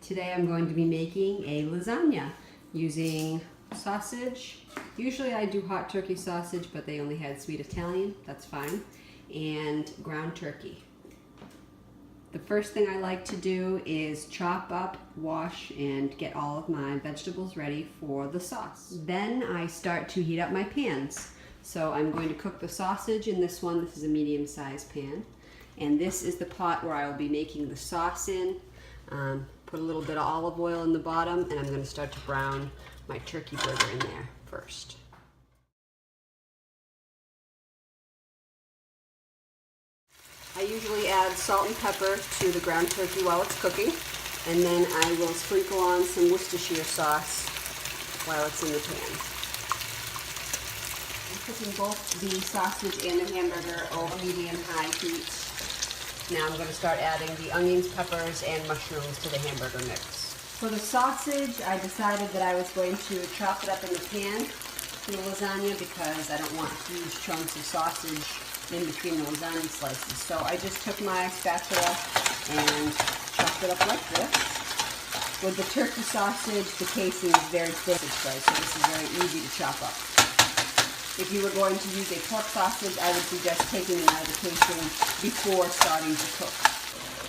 Today I'm going to be making a lasagna using sausage. Usually I do hot turkey sausage, but they only had sweet Italian, that's fine, and ground turkey. The first thing I like to do is chop up, wash, and get all of my vegetables ready for the sauce. Then I start to heat up my pans. So I'm going to cook the sausage in this one. This is a medium-sized pan. And this is the pot where I will be making the sauce in. Put a little bit of olive oil in the bottom, and I'm going to start to brown my turkey burger in there first. I usually add salt and pepper to the ground turkey while it's cooking, and then I will sprinkle on some Worcestershire sauce while it's in the pan. I'm cooking both the sausage and the hamburger over medium-high heat. Now I'm going to start adding the onions, peppers, and mushrooms to the hamburger mix. For the sausage, I decided that I was going to chop it up in the pan for the lasagna because I don't want huge chunks of sausage in between the lasagna slices. So I just took my spatula and chopped it up like this. With the turkey sausage, the casing is very thick, so this is very easy to chop up. If you were going to use a pork sausage, I would suggest taking it out of the casing before starting to cook.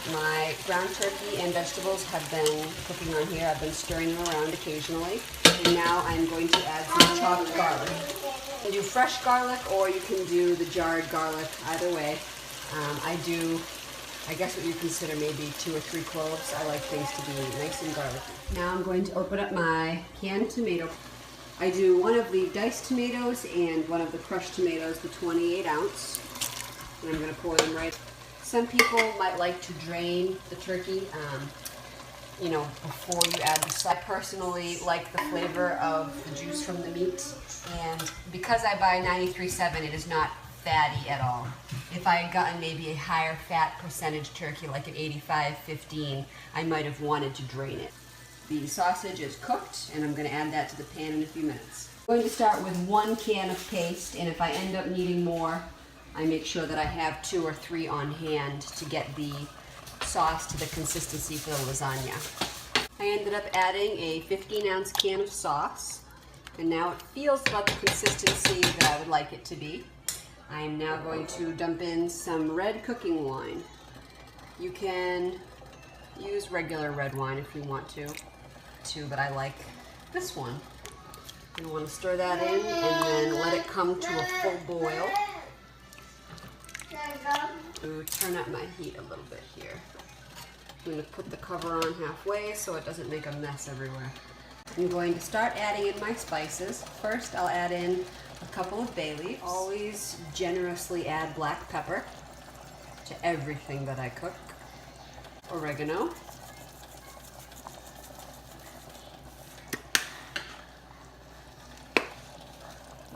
My ground turkey and vegetables have been cooking on here. I've been stirring them around occasionally. And now I'm going to add some chopped garlic. You can do fresh garlic or you can do the jarred garlic, either way. I do, I guess what you consider maybe 2 or 3 cloves. I like things to be nice and garlicky. Now I'm going to open up my canned tomato. I do one of the diced tomatoes and one of the crushed tomatoes, the 28 ounce. And I'm going to pour them right. Some people might like to drain the turkey, before you add the sauce. I personally like the flavor of the juice from the meat, and because I buy 93.7, it is not fatty at all. If I had gotten maybe a higher fat percentage turkey, like an 85-15, I might have wanted to drain it. The sausage is cooked, and I'm going to add that to the pan in a few minutes. I'm going to start with 1 can of paste, and if I end up needing more, I make sure that I have 2 or 3 on hand to get the sauce to the consistency for the lasagna. I ended up adding a 15-ounce can of sauce, and now it feels about the consistency that I would like it to be. I am now going to dump in some red cooking wine. You can use regular red wine if you want to, but I like this one. You want to stir that in and then let it come to a full boil. To turn up my heat a little bit here. I'm going to put the cover on halfway so it doesn't make a mess everywhere. I'm going to start adding in my spices. First, I'll add in a couple of bay leaves. Always generously add black pepper to everything that I cook. Oregano.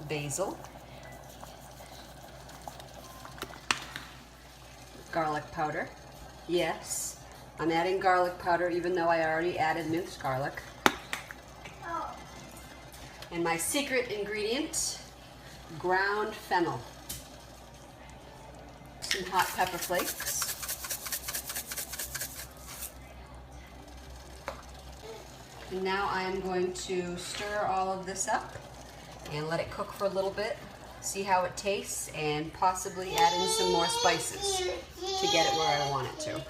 Basil. Garlic powder. Yes, I'm adding garlic powder even though I already added minced garlic. And my secret ingredient, ground fennel. Some hot pepper flakes. And now I'm going to stir all of this up and let it cook for a little bit. See how it tastes, and possibly add in some more spices to get it where I want it to.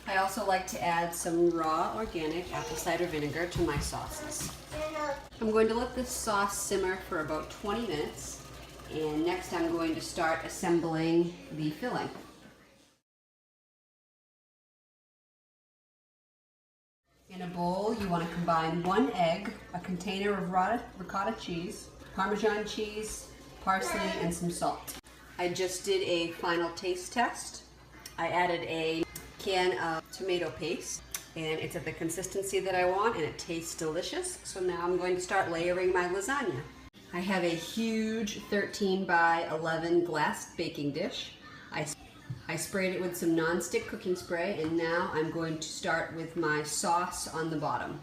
I also like to add some raw organic apple cider vinegar to my sauces. I'm going to let this sauce simmer for about 20 minutes, and next I'm going to start assembling the filling. In a bowl, you want to combine 1 egg, a container of ricotta cheese, Parmesan cheese, parsley, and some salt. I just did a final taste test. I added a can of tomato paste, and it's at the consistency that I want, and it tastes delicious. So now I'm going to start layering my lasagna. I have a huge 13 by 11 glass baking dish. I sprayed it with some non-stick cooking spray, and now I'm going to start with my sauce on the bottom.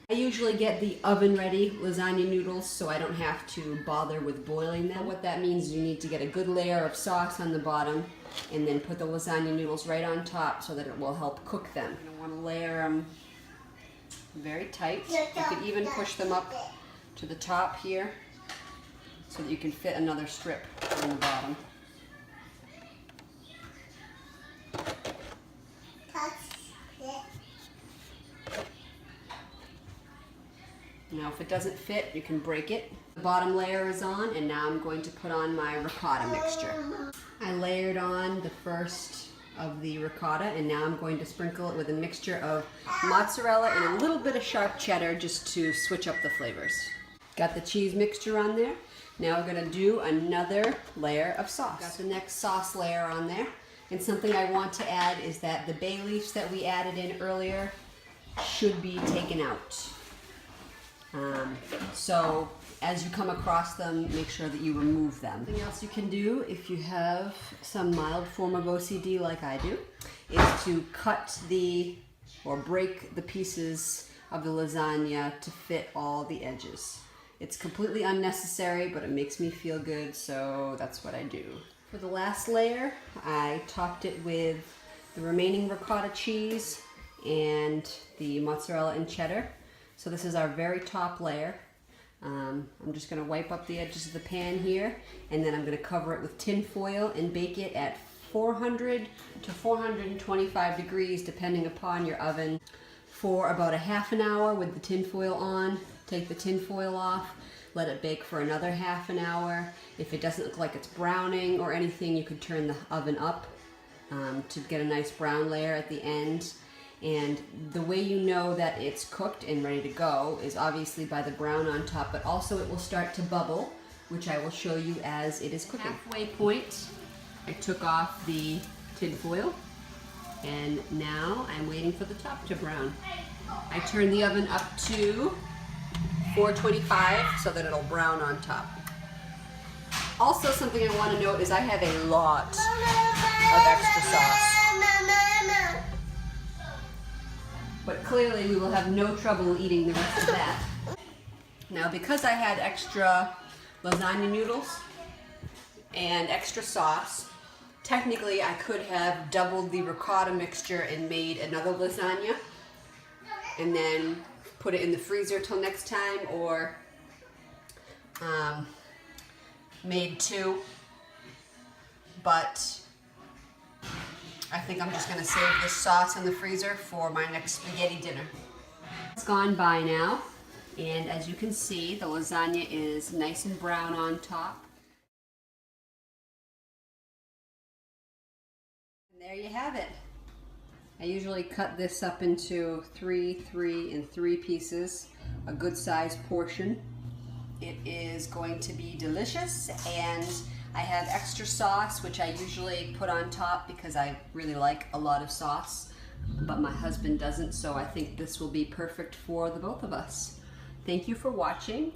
I usually get the oven-ready lasagna noodles so I don't have to bother with boiling them. What that means is you need to get a good layer of sauce on the bottom and then put the lasagna noodles right on top so that it will help cook them. I want to layer them very tight. You could even push them up to the top here so that you can fit another strip on the bottom. Now if it doesn't fit, you can break it. The bottom layer is on, and now I'm going to put on my ricotta mixture. I layered on the first of the ricotta, and now I'm going to sprinkle it with a mixture of mozzarella and a little bit of sharp cheddar just to switch up the flavors. Got the cheese mixture on there. Now we're going to do another layer of sauce. Got the next sauce layer on there. And something I want to add is that the bay leaves that we added in earlier should be taken out. So as you come across them, make sure that you remove them. Something else you can do if you have some mild form of OCD like I do is to cut or break the pieces of the lasagna to fit all the edges. It's completely unnecessary, but it makes me feel good, so that's what I do. For the last layer, I topped it with the remaining ricotta cheese and the mozzarella and cheddar. So this is our very top layer. I'm just going to wipe up the edges of the pan here, and then I'm going to cover it with tin foil and bake it at 400 to 425 degrees depending upon your oven for about a half an hour with the tin foil on. Take the tin foil off, let it bake for another half an hour. If it doesn't look like it's browning or anything, you could turn the oven up to get a nice brown layer at the end. And the way you know that it's cooked and ready to go is obviously by the brown on top, but also it will start to bubble, which I will show you as it is cooking. Halfway point, I took off the tin foil, and now I'm waiting for the top to brown. I turn the oven up to 425 so that it'll brown on top. Also, something I want to note is I have a lot of extra sauce. But clearly we will have no trouble eating the rest of that. Now, because I had extra lasagna noodles and extra sauce, technically I could have doubled the ricotta mixture and made another lasagna and then put it in the freezer till next time, or made two, but I think I'm just going to save this sauce in the freezer for my next spaghetti dinner. It's gone by now, and as you can see, the lasagna is nice and brown on top. And there you have it. I usually cut this up into 3, 3, and 3 pieces, a good sized portion. It is going to be delicious, and I have extra sauce, which I usually put on top because I really like a lot of sauce, but my husband doesn't, so I think this will be perfect for the both of us. Thank you for watching.